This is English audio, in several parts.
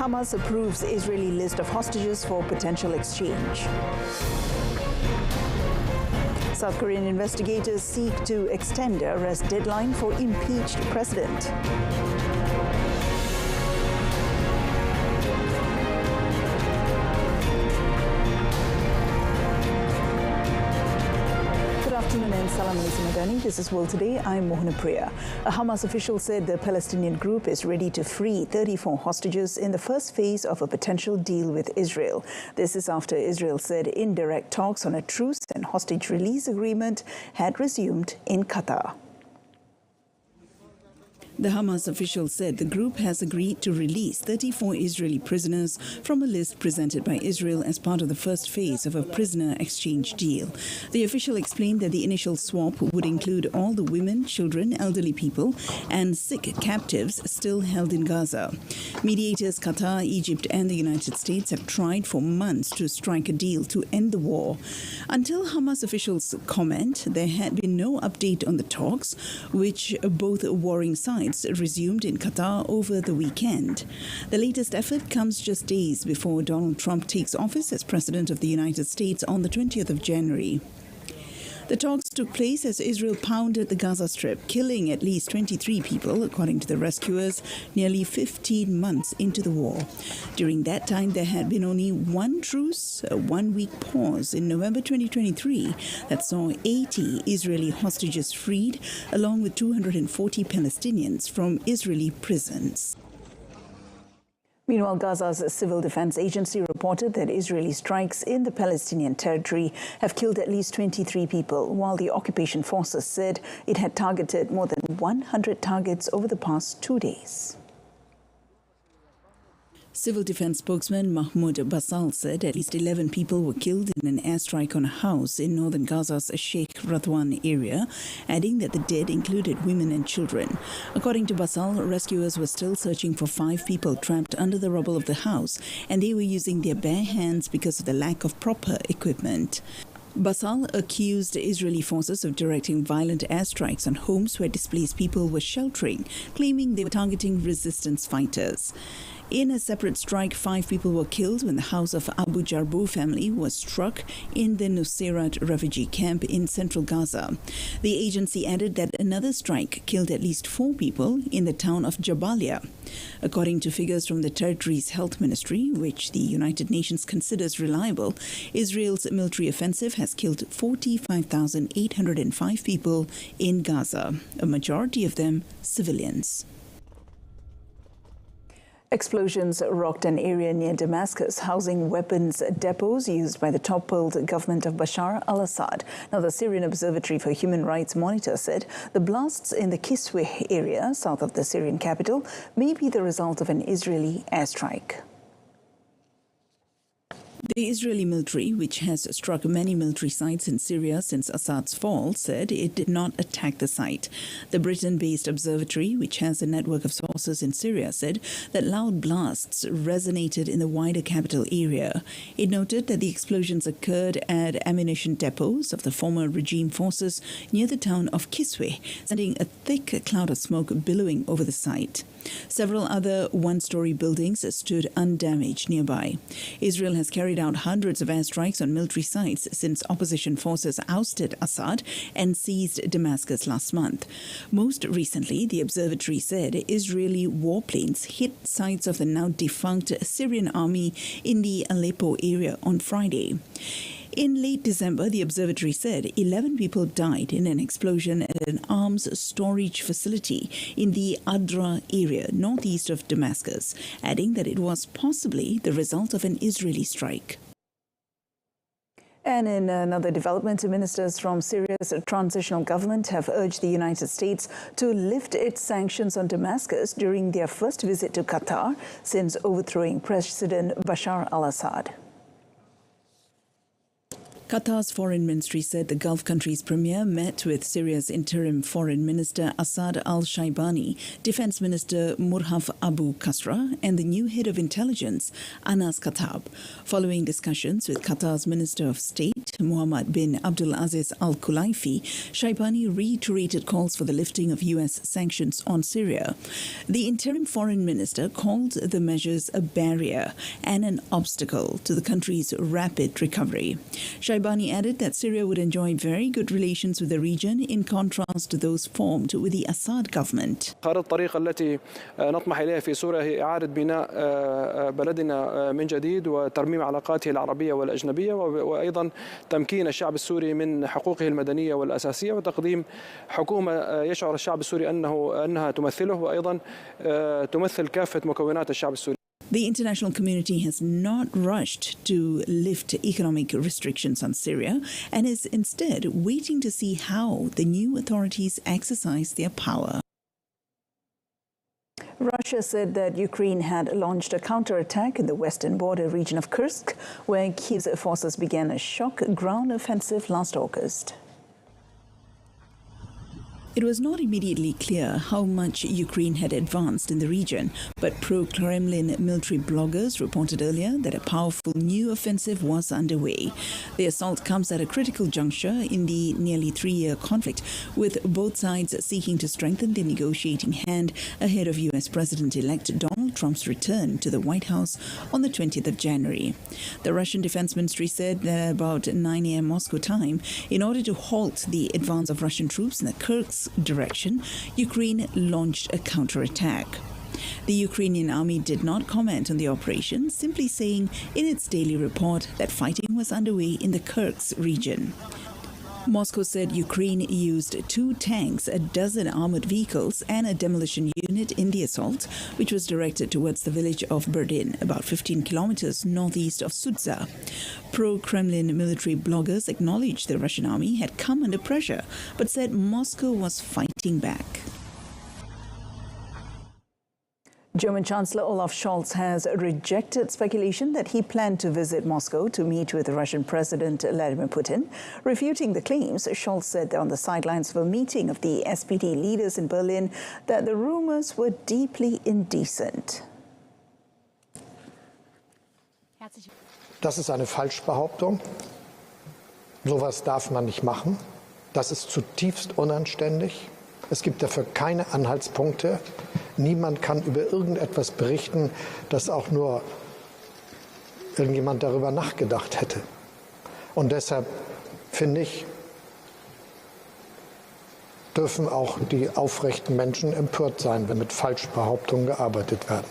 Hamas approves Israeli list of hostages for potential exchange. South Korean investigators seek to extend arrest deadline for impeached president. And Salam Alaikum Madani. This is World Today. I'm Mohana Priya. A Hamas official said the Palestinian group is ready to free 34 hostages in the first phase of a potential deal with Israel. This is after Israel said indirect talks on a truce and hostage release agreement had resumed in Qatar. The Hamas official said the group has agreed to release 34 Israeli prisoners from a list presented by Israel as part of the first phase of a prisoner exchange deal. The official explained that the initial swap would include all the women, children, elderly people and sick captives still held in Gaza. Mediators Qatar, Egypt and the United States have tried for months to strike a deal to end the war. Until Hamas officials comment, there had been no update on the talks, which both warring sides resumed in Qatar over the weekend. The latest effort comes just days before Donald Trump takes office as President of the United States on the 20th of January. The talks took place as Israel pounded the Gaza Strip, killing at least 23 people, according to the rescuers, nearly 15 months into the war. During that time, there had been only one truce, a one-week pause in November 2023 that saw 80 Israeli hostages freed, along with 240 Palestinians from Israeli prisons. Meanwhile, Gaza's civil defense agency reported that Israeli strikes in the Palestinian territory have killed at least 23 people, while the occupation forces said it had targeted more than 100 targets over the past 2 days. Civil defense spokesman Mahmoud Basal said at least 11 people were killed in an airstrike on a house in northern Gaza's Sheikh Radwan area, adding that the dead included women and children. According to Basal, rescuers were still searching for 5 people trapped under the rubble of the house, and they were using their bare hands because of the lack of proper equipment. Basal accused Israeli forces of directing violent airstrikes on homes where displaced people were sheltering, claiming they were targeting resistance fighters. In a separate strike, 5 people were killed when the house of Abu Jarbu family was struck in the Nuseirat refugee camp in central Gaza. The agency added that another strike killed at least 4 people in the town of Jabalia. According to figures from the territory's health ministry, which the United Nations considers reliable, Israel's military offensive has killed 45,805 people in Gaza, a majority of them civilians. Explosions rocked an area near Damascus, housing weapons depots used by the toppled government of Bashar al-Assad. Now, the Syrian Observatory for Human Rights Monitor said the blasts in the Kisweh area, south of the Syrian capital, may be the result of an Israeli airstrike. The Israeli military, which has struck many military sites in Syria since Assad's fall, said it did not attack the site. The Britain-based observatory, which has a network of sources in Syria, said that loud blasts resonated in the wider capital area. It noted that the explosions occurred at ammunition depots of the former regime forces near the town of Kisweh, sending a thick cloud of smoke billowing over the site. Several other one-story buildings stood undamaged nearby. Israel has carried out hundreds of airstrikes on military sites since opposition forces ousted Assad and seized Damascus last month. Most recently, the observatory said Israeli warplanes hit sites of the now defunct Syrian army in the Aleppo area on Friday. In late December, the observatory said 11 people died in an explosion at an arms storage facility in the Adra area, northeast of Damascus, adding that it was possibly the result of an Israeli strike. And in another development, ministers from Syria's transitional government have urged the United States to lift its sanctions on Damascus during their first visit to Qatar since overthrowing President Bashar al-Assad. Qatar's foreign ministry said the Gulf country's premier met with Syria's interim foreign minister Assad al-Shaibani, defense minister Murhaf Abu Kasra, and the new head of intelligence, Anas Khattab. Following discussions with Qatar's Minister of State, Mohammed bin Abdul Aziz al-Khulaifi, Shaibani reiterated calls for the lifting of U.S. sanctions on Syria. The interim foreign minister called the measures a barrier and an obstacle to the country's rapid recovery. Shaibani added that Syria would enjoy very good relations with the region in contrast to those formed with the Assad government. خارطة الطريق التي نطمح إليها في سوريا هي إعادة بناء بلدنا من جديد وترميم علاقاته العربية والأجنبية وأيضا تمكين الشعب السوري من حقوقه المدنية والأساسية وتقديم حكومة يشعر الشعب السوري أنها تمثله وأيضا تمثل كافة مكونات الشعب السوري. The international community has not rushed to lift economic restrictions on Syria and is instead waiting to see how the new authorities exercise their power. Russia said that Ukraine had launched a counterattack in the western border region of Kursk, where Kiev's forces began a shock ground offensive last August. It was not immediately clear how much Ukraine had advanced in the region, but pro-Kremlin military bloggers reported earlier that a powerful new offensive was underway. The assault comes at a critical juncture in the nearly 3-year conflict, with both sides seeking to strengthen the negotiating hand ahead of U.S. President-elect Donald Trump's return to the White House on the 20th of January. The Russian Defense Ministry said that about 9 a.m. Moscow time, in order to halt the advance of Russian troops in the Kursk direction, Ukraine launched a counterattack. The Ukrainian army did not comment on the operation, simply saying in its daily report that fighting was underway in the Kursk region. Moscow said Ukraine used 2 tanks, a dozen armored vehicles, and a demolition unit in the assault, which was directed towards the village of Berdin, about 15 kilometers northeast of Sudza. Pro-Kremlin military bloggers acknowledged the Russian army had come under pressure, but said Moscow was fighting back. German Chancellor Olaf Scholz has rejected speculation that he planned to visit Moscow to meet with Russian President Vladimir Putin. Refuting the claims, Scholz said on the sidelines of a meeting of the SPD leaders in Berlin that the rumors were deeply indecent. Das ist eine Falschbehauptung. Sowas darf man nicht machen. Das ist zutiefst unanständig. Es gibt dafür keine Anhaltspunkte. Niemand kann über irgendetwas berichten, dass auch nur irgendjemand darüber nachgedacht hätte. Und deshalb finde ich, dürfen auch die aufrechten Menschen empört sein, wenn mit Falschbehauptungen gearbeitet werden.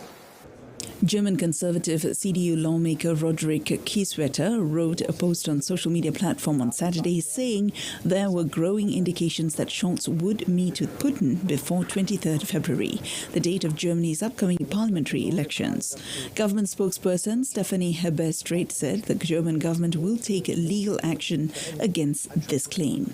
German conservative CDU lawmaker Rodrigo Garo wrote a post on social media platform on Saturday saying there were growing indications that Scholz would meet with Putin before 23rd February, the date of Germany's upcoming parliamentary elections. Government spokesperson Stephanie Hebestreit said the German government will take legal action against this claim.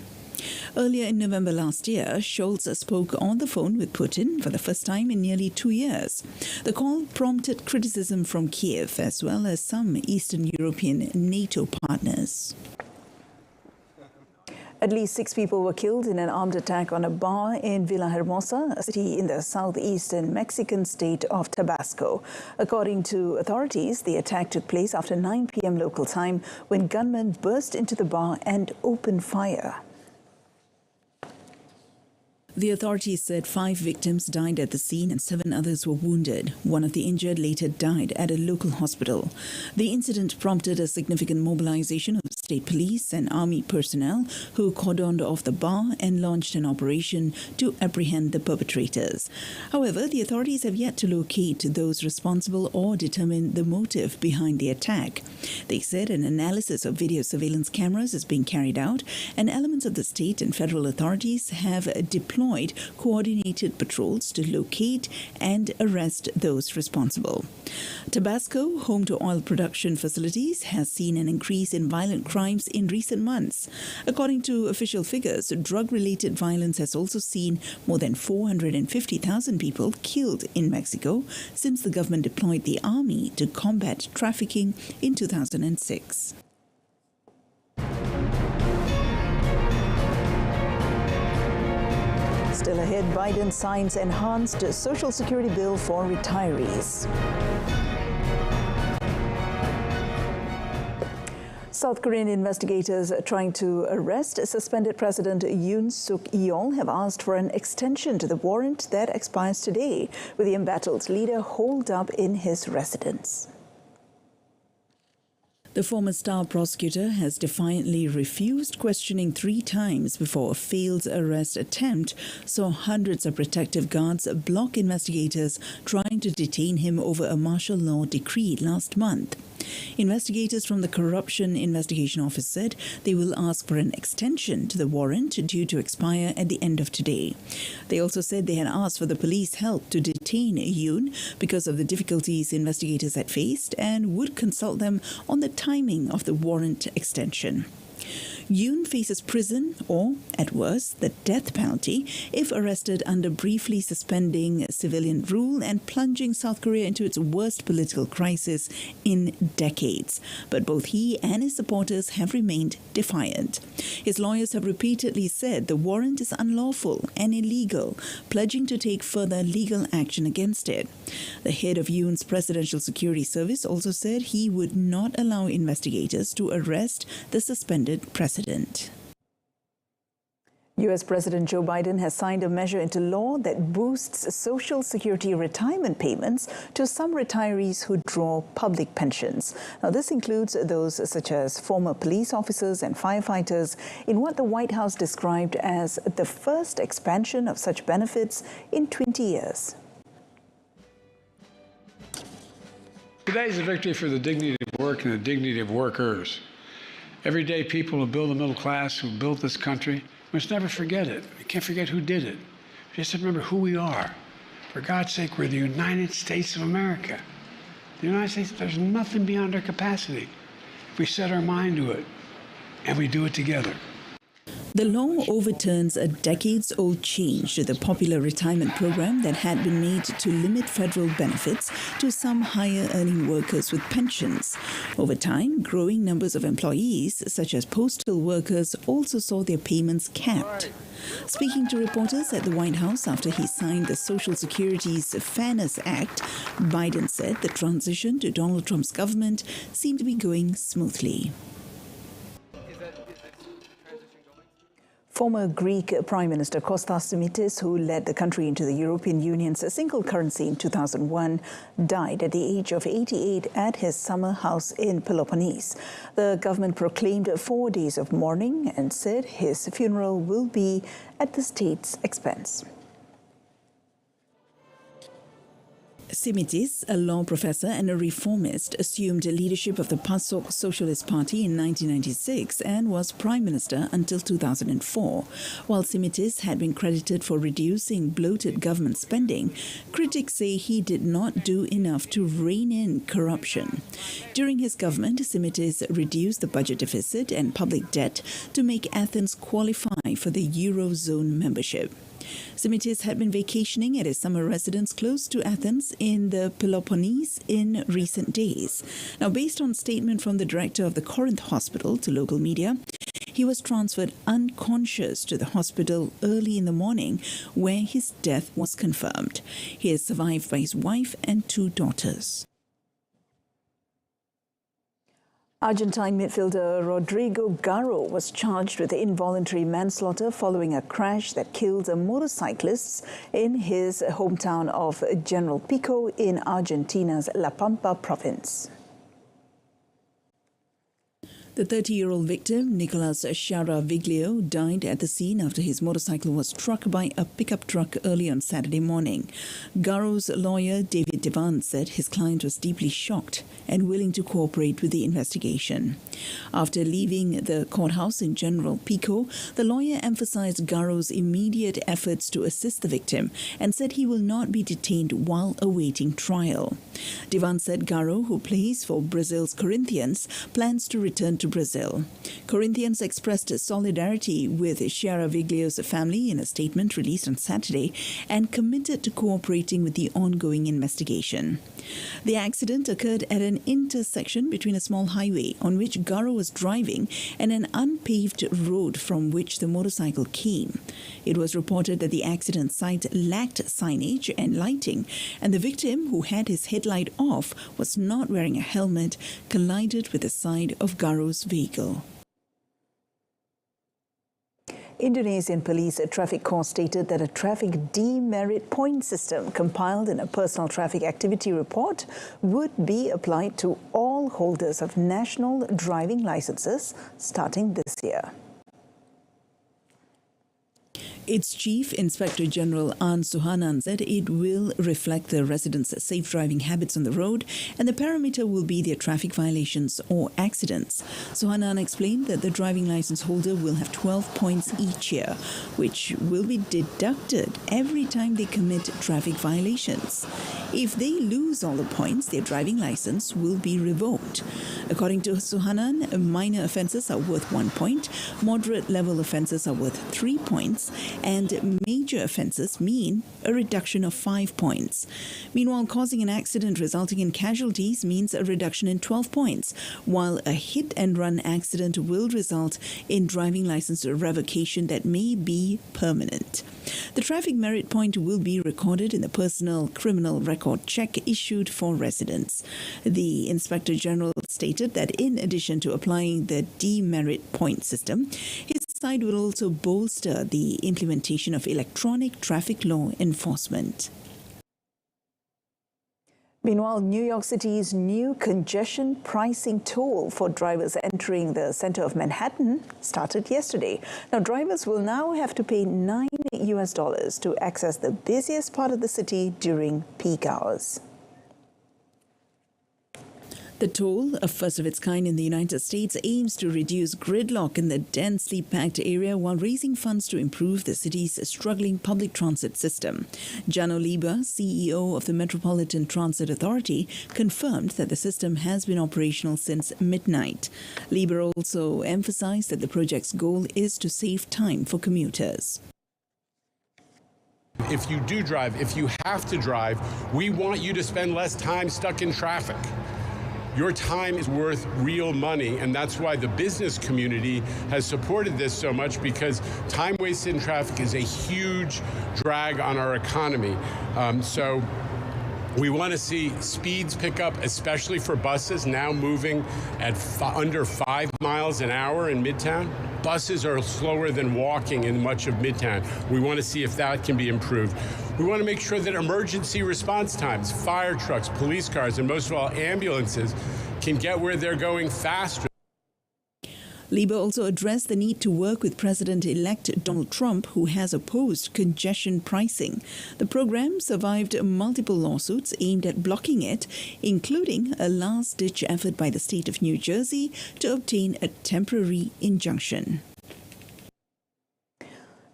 Earlier in November last year, Scholz spoke on the phone with Putin for the first time in nearly 2 years. The call prompted criticism from Kiev as well as some Eastern European NATO partners. At least 6 people were killed in an armed attack on a bar in Villahermosa, a city in the southeastern Mexican state of Tabasco. According to authorities, the attack took place after 9 p.m. local time when gunmen burst into the bar and opened fire. The authorities said 5 victims died at the scene and 7 others were wounded. One of the injured later died at a local hospital. The incident prompted a significant mobilization of state police and army personnel who cordoned off the bar and launched an operation to apprehend the perpetrators. However, the authorities have yet to locate those responsible or determine the motive behind the attack. They said an analysis of video surveillance cameras is being carried out and elements of the state and federal authorities have deployed coordinated patrols to locate and arrest those responsible. Tabasco, home to oil production facilities, has seen an increase in violent crimes in recent months. According to official figures, drug-related violence has also seen more than 450,000 people killed in Mexico since the government deployed the army to combat trafficking in 2006. Still ahead, Biden signs enhanced Social Security bill for retirees. South Korean investigators trying to arrest suspended President Yoon Suk-yeol have asked for an extension to the warrant that expires today, with the embattled leader holed up in his residence. The former star prosecutor has defiantly refused questioning 3 times before a failed arrest attempt saw hundreds of protective guards block investigators trying to detain him over a martial law decree last month. Investigators from the Corruption Investigation Office said they will ask for an extension to the warrant due to expire at the end of today. They also said they had asked for the police help to detain Yoon because of the difficulties investigators had faced and would consult them on the timing of the warrant extension. Yoon faces prison or, at worst, the death penalty if arrested under briefly suspending civilian rule and plunging South Korea into its worst political crisis in decades. But both he and his supporters have remained defiant. His lawyers have repeatedly said the warrant is unlawful and illegal, pledging to take further legal action against it. The head of Yoon's Presidential Security Service also said he would not allow investigators to arrest the suspended president. U.S. President Joe Biden has signed a measure into law that boosts Social Security retirement payments to some retirees who draw public pensions. Now, this includes those such as former police officers and firefighters in what the White House described as the first expansion of such benefits in 20 years. Today is a victory for the dignity of work and the dignity of workers. Everyday people who build the middle class, who built this country, we must never forget it. We can't forget who did it. We just have to remember who we are. For God's sake, we're the United States of America. The United States, there's nothing beyond our capacity. If we set our mind to it, and we do it together. The law overturns a decades-old change to the popular retirement program that had been made to limit federal benefits to some higher-earning workers with pensions. Over time, growing numbers of employees, such as postal workers, also saw their payments capped. Speaking to reporters at the White House after he signed the Social Security's Fairness Act, Biden said the transition to Donald Trump's government seemed to be going smoothly. Former Greek Prime Minister Costas Simitis, who led the country into the European Union's single currency in 2001, died at the age of 88 at his summer house in Peloponnese. The government proclaimed 4 days of mourning and said his funeral will be at the state's expense. Simitis, a law professor and a reformist, assumed leadership of the PASOK Socialist Party in 1996 and was prime minister until 2004. While Simitis had been credited for reducing bloated government spending, critics say he did not do enough to rein in corruption. During his government, Simitis reduced the budget deficit and public debt to make Athens qualify for the Eurozone membership. Simitis had been vacationing at his summer residence close to Athens in the Peloponnese in recent days. Now, based on statement from the director of the Corinth Hospital to local media, he was transferred unconscious to the hospital early in the morning, where his death was confirmed. He is survived by his wife and 2 daughters. Argentine midfielder Rodrigo Garo was charged with involuntary manslaughter following a crash that killed motorcyclists in his hometown of General Pico in Argentina's La Pampa province. The 30-year-old victim, Nicolas Charaviglio, died at the scene after his motorcycle was struck by a pickup truck early on Saturday morning. Garo's lawyer, David Devan, said his client was deeply shocked and willing to cooperate with the investigation. After leaving the courthouse in General Pico, the lawyer emphasized Garo's immediate efforts to assist the victim and said he will not be detained while awaiting trial. Devan said Garo, who plays for Brazil's Corinthians, plans to return to Brazil. Corinthians expressed solidarity with Charaviglio's family in a statement released on Saturday and committed to cooperating with the ongoing investigation. The accident occurred at an intersection between a small highway on which Garo was driving and an unpaved road from which the motorcycle came. It was reported that the accident site lacked signage and lighting, and the victim, who had his headlight off, was not wearing a helmet, collided with the side of Garo's vehicle. Indonesian police traffic corps stated that a traffic demerit point system compiled in a personal traffic activity report would be applied to all holders of national driving licenses starting this year. Its Chief Inspector General An Suhanan said it will reflect the residents' safe driving habits on the road, and the parameter will be their traffic violations or accidents. Suhanan explained that the driving license holder will have 12 points each year, which will be deducted every time they commit traffic violations. If they lose all the points, their driving license will be revoked. According to Suhanan, minor offences are worth 1 point, moderate level offences are worth 3 points, and major offences mean a reduction of 5 points. Meanwhile, causing an accident resulting in casualties means a reduction in 12 points, while a hit-and-run accident will result in driving licence revocation that may be permanent. The traffic merit point will be recorded in the personal criminal record check issued for residents. The Inspector General stated that in addition to applying the demerit point system, his side will also bolster the implementation of electronic traffic law enforcement. Meanwhile, New York City's new congestion pricing tool for drivers entering the center of Manhattan started yesterday. Now, drivers will now have to pay $9 to access the busiest part of the city during peak hours. The toll, a first of its kind in the United States, aims to reduce gridlock in the densely packed area while raising funds to improve the city's struggling public transit system. Jano Lieber, CEO of the Metropolitan Transit Authority, confirmed that the system has been operational since midnight. Lieber also emphasized that the project's goal is to save time for commuters. If you do drive, if you have to drive, we want you to spend less time stuck in traffic. Your time is worth real money, and that's why the business community has supported this so much, because time wasted in traffic is a huge drag on our economy. So we want to see speeds pick up, especially for buses now moving at under 5 miles an hour in Midtown. Buses are slower than walking in much of Midtown. We want to see if that can be improved. We want to make sure that emergency response times, fire trucks, police cars, and most of all ambulances can get where they're going faster. Lieber also addressed the need to work with President-elect Donald Trump, who has opposed congestion pricing. The program survived multiple lawsuits aimed at blocking it, including a last-ditch effort by the state of New Jersey to obtain a temporary injunction.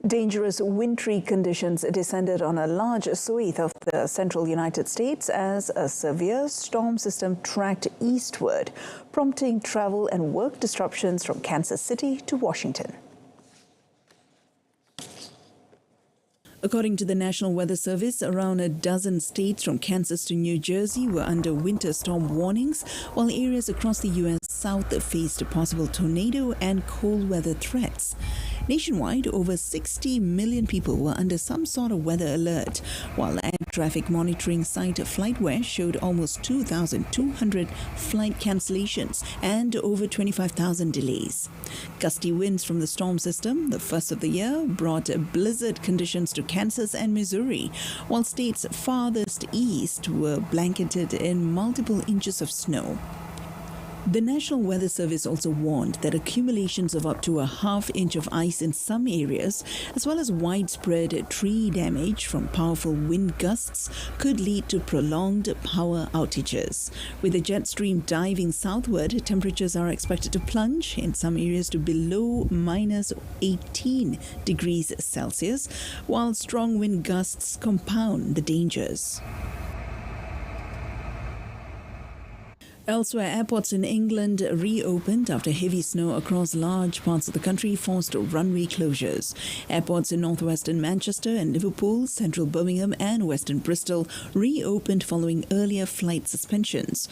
Dangerous wintry conditions descended on a large swathe of the central United States as a severe storm system tracked eastward, prompting travel and work disruptions from Kansas City to Washington. According to the National Weather Service, around a dozen states from Kansas to New Jersey were under winter storm warnings, while areas across the U.S. South faced possible tornado and cold weather threats. Nationwide, over 60 million people were under some sort of weather alert, while air traffic monitoring site FlightWare showed almost 2,200 flight cancellations and over 25,000 delays. Gusty winds from the storm system, the first of the year, brought blizzard conditions to Kansas and Missouri, while states farthest east were blanketed in multiple inches of snow. The National Weather Service also warned that accumulations of up to a half-inch of ice in some areas, as well as widespread tree damage from powerful wind gusts, could lead to prolonged power outages. With the jet stream diving southward, temperatures are expected to plunge in some areas to below minus 18 degrees Celsius, while strong wind gusts compound the dangers. Elsewhere, airports in England reopened after heavy snow across large parts of the country forced runway closures. Airports in northwestern Manchester and Liverpool, central Birmingham and western Bristol reopened following earlier flight suspensions.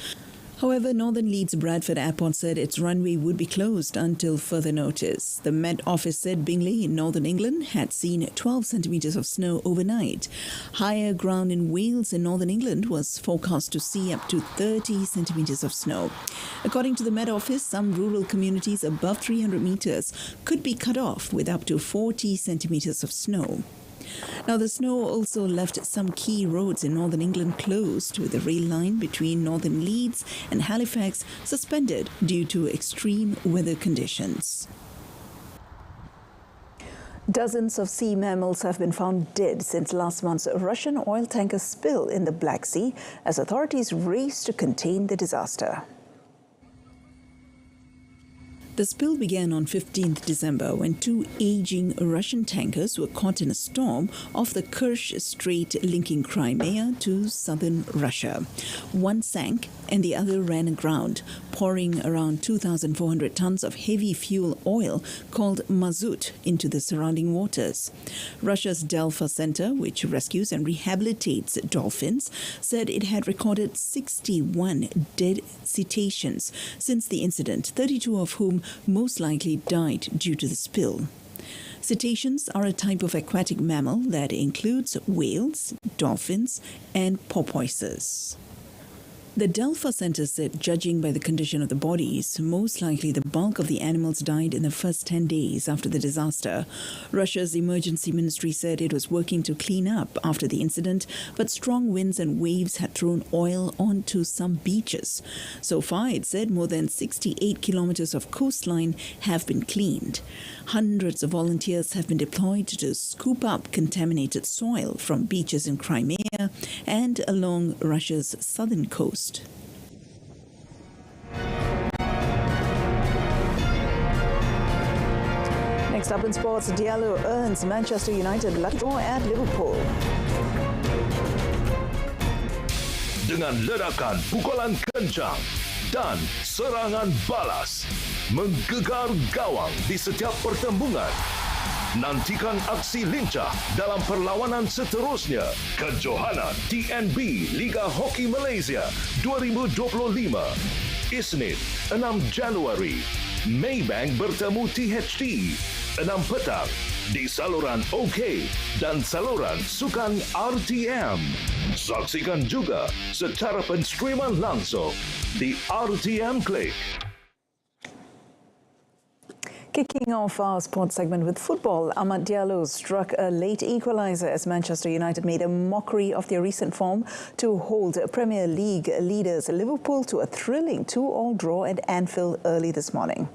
However, Northern Leeds Bradford Airport said its runway would be closed until further notice. The Met Office said Bingley in Northern England had seen 12 centimetres of snow overnight. Higher ground in Wales in Northern England was forecast to see up to 30 centimetres of snow. According to the Met Office, some rural communities above 300 metres could be cut off with up to 40 centimetres of snow. Now, the snow also left some key roads in northern England closed, with the rail line between northern Leeds and Halifax suspended due to extreme weather conditions. Dozens of sea mammals have been found dead since last month's Russian oil tanker spill in the Black Sea as authorities race to contain the disaster. The spill began on 15th December when two aging Russian tankers were caught in a storm off the Kerch Strait linking Crimea to southern Russia. One sank and the other ran aground, pouring around 2,400 tons of heavy fuel oil called mazout into the surrounding waters. Russia's Delpha Center, which rescues and rehabilitates dolphins, said it had recorded 61 dead cetaceans since the incident, 32 of whom most likely died due to the spill. Cetaceans are a type of aquatic mammal that includes whales, dolphins, and porpoises. The Delpha Center said, judging by the condition of the bodies, most likely the bulk of the animals died in the first 10 days after the disaster. Russia's emergency ministry said it was working to clean up after the incident, but strong winds and waves had thrown oil onto some beaches. So far, it said more than 68 kilometers of coastline have been cleaned. Hundreds of volunteers have been deployed to scoop up contaminated soil from beaches in Crimea and along Russia's southern coast. Next up in sports, Diallo earns Manchester United lucky draw at Liverpool. Dengan ledakan pukulan kencang dan serangan balas menggegar gawang di setiap pertembungan. Nantikan aksi lincah dalam perlawanan seterusnya kejohanan TNB Liga Hoki Malaysia 2025. Isnin 6 Januari, Maybank bertemu THT 6 petang di saluran OK dan saluran Sukan RTM. Saksikan juga secara penstreaman langsung di RTM Click. Kicking off our sports segment with football, Amad Diallo struck a late equaliser as Manchester United made a mockery of their recent form to hold Premier League leaders Liverpool to a thrilling 2-2 draw at Anfield early this morning.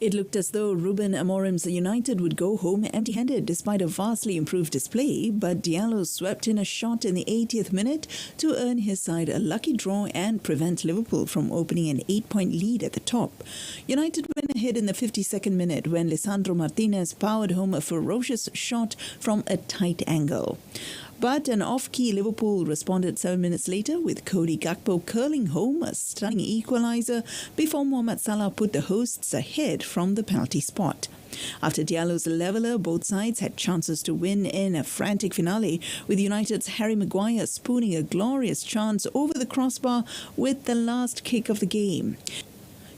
It looked as though Ruben Amorim's United would go home empty-handed despite a vastly improved display, but Diallo swept in a shot in the 80th minute to earn his side a lucky draw and prevent Liverpool from opening an 8-point lead at the top. United went ahead in the 52nd minute when Lisandro Martinez powered home a ferocious shot from a tight angle. But an off-key Liverpool responded 7 minutes later with Cody Gakpo curling home a stunning equaliser before Mohamed Salah put the hosts ahead from the penalty spot. After Diallo's leveller, both sides had chances to win in a frantic finale, with United's Harry Maguire spooning a glorious chance over the crossbar with the last kick of the game.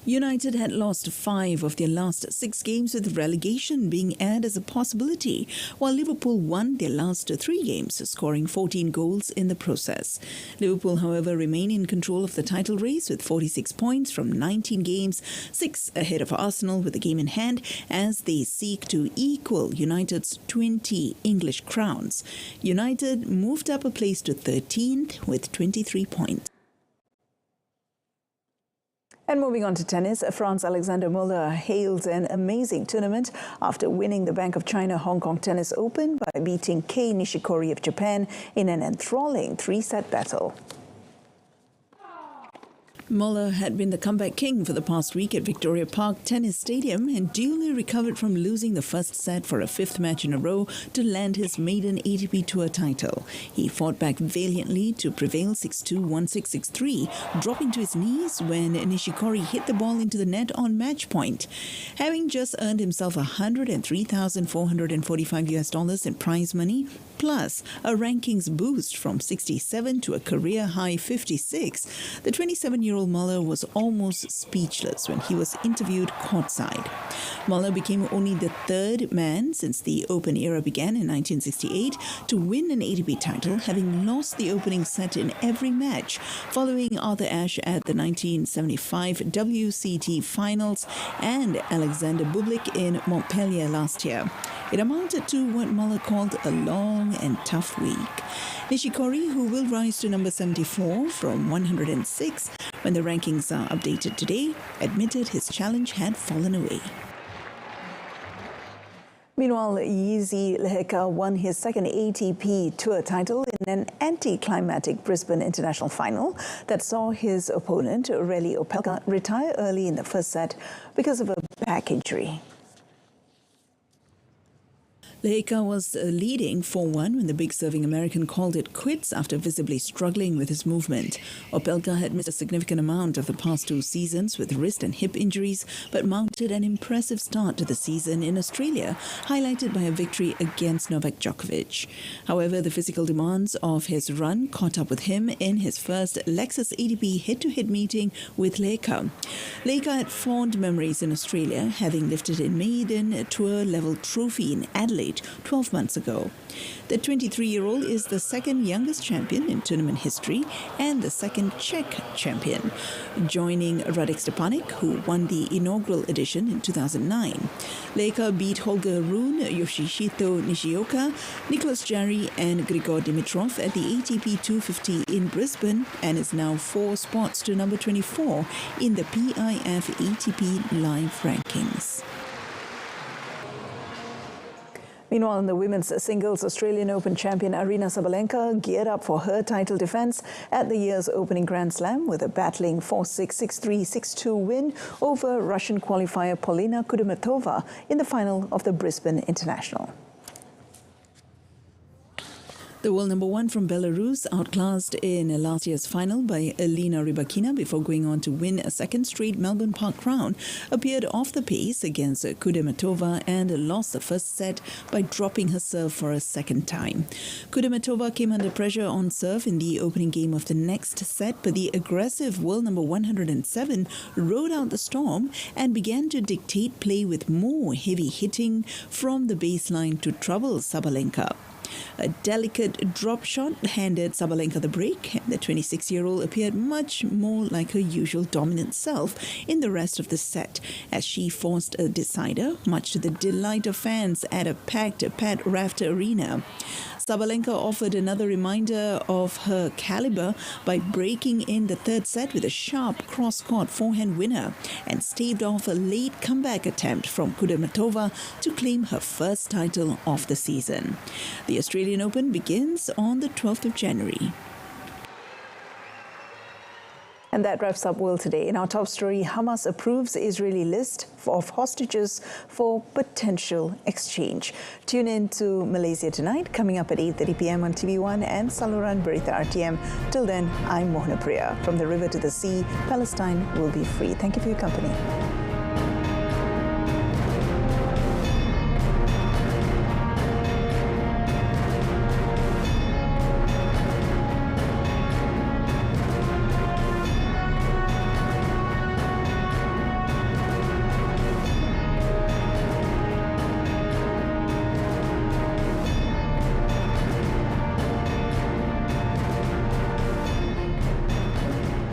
United had lost 5 of their last 6 games, with relegation being aired as a possibility, while Liverpool won their last 3 games, scoring 14 goals in the process. Liverpool, however, remain in control of the title race with 46 points from 19 games, 6 ahead of Arsenal with the game in hand, as they seek to equal United's 20 English crowns. United moved up a place to 13th with 23 points. And moving on to tennis, France Alexander Muller hailed an amazing tournament after winning the Bank of China Hong Kong Tennis Open by beating Kei Nishikori of Japan in an enthralling 3-set battle. Muller had been the comeback king for the past week at Victoria Park Tennis Stadium and duly recovered from losing the first set for a fifth match in a row to land his maiden ATP Tour title. He fought back valiantly to prevail 6-2, 1-6, 6-3, dropping to his knees when Nishikori hit the ball into the net on match point. Having just earned himself $103,445 in prize money, plus a rankings boost from 67 to a career high 56, the 27-year-old Muller was almost speechless when he was interviewed courtside. Muller became only the third man since the Open era began in 1968 to win an ATP title, having lost the opening set in every match, following Arthur Ashe at the 1975 WCT Finals and Alexander Bublik in Montpellier last year. It amounted to what Muller called a long and tough week. Nishikori, who will rise to number 74 from 106 when the rankings are updated today, admitted his challenge had fallen away. Meanwhile, Yizi Leheka won his second ATP Tour title in an anticlimactic Brisbane International final that saw his opponent, Relly Opelka, retire early in the first set because of a back injury. Leheka was leading 4-1 when the big serving American called it quits after visibly struggling with his movement. Opelka had missed a significant amount of the past two seasons with wrist and hip injuries, but mounted an impressive start to the season in Australia, highlighted by a victory against Novak Djokovic. However, the physical demands of his run caught up with him in his first Lexus ATP head-to-head meeting with Leheka. Leheka had fond memories in Australia, having lifted a maiden tour-level trophy in Adelaide 12 months ago. The 23-year-old is the second youngest champion in tournament history and the second Czech champion, joining Radek Stepanek, who won the inaugural edition in 2009. Leheka beat Holger Rune, Yoshihito Nishioka, Nicolas Jarry and Grigor Dimitrov at the ATP 250 in Brisbane and is now 4 spots to number 24 in the PIF ATP Live rankings. Meanwhile, in the women's singles, Australian Open champion Aryna Sabalenka geared up for her title defence at the year's opening Grand Slam with a battling 4-6, 6-3, 6-2 win over Russian qualifier Polina Kudermetova in the final of the Brisbane International. The world number one from Belarus, outclassed in last year's final by Elena Rybakina before going on to win a second straight Melbourne Park crown, appeared off the pace against Kudermetova and lost the first set by dropping her serve for a second time. Kudermetova came under pressure on serve in the opening game of the next set, but the aggressive world number 107 rode out the storm and began to dictate play with more heavy hitting from the baseline to trouble Sabalenka. A delicate drop shot handed Sabalenka the break, and the 26-year-old appeared much more like her usual dominant self in the rest of the set, as she forced a decider, much to the delight of fans at a packed Pat Rafter arena. Sabalenka offered another reminder of her caliber by breaking in the third set with a sharp cross-court forehand winner and staved off a late comeback attempt from Kudermetova to claim her first title of the season. The Australian Open begins on the 12th of January. And that wraps up World Today. In our top story, Hamas approves Israeli list of hostages for potential exchange. Tune in to Malaysia Tonight, coming up at 8:30 p.m. on TV1 and Saluran Berita RTM. Till then, I'm Mohana Priya. From the river to the sea, Palestine will be free. Thank you for your company.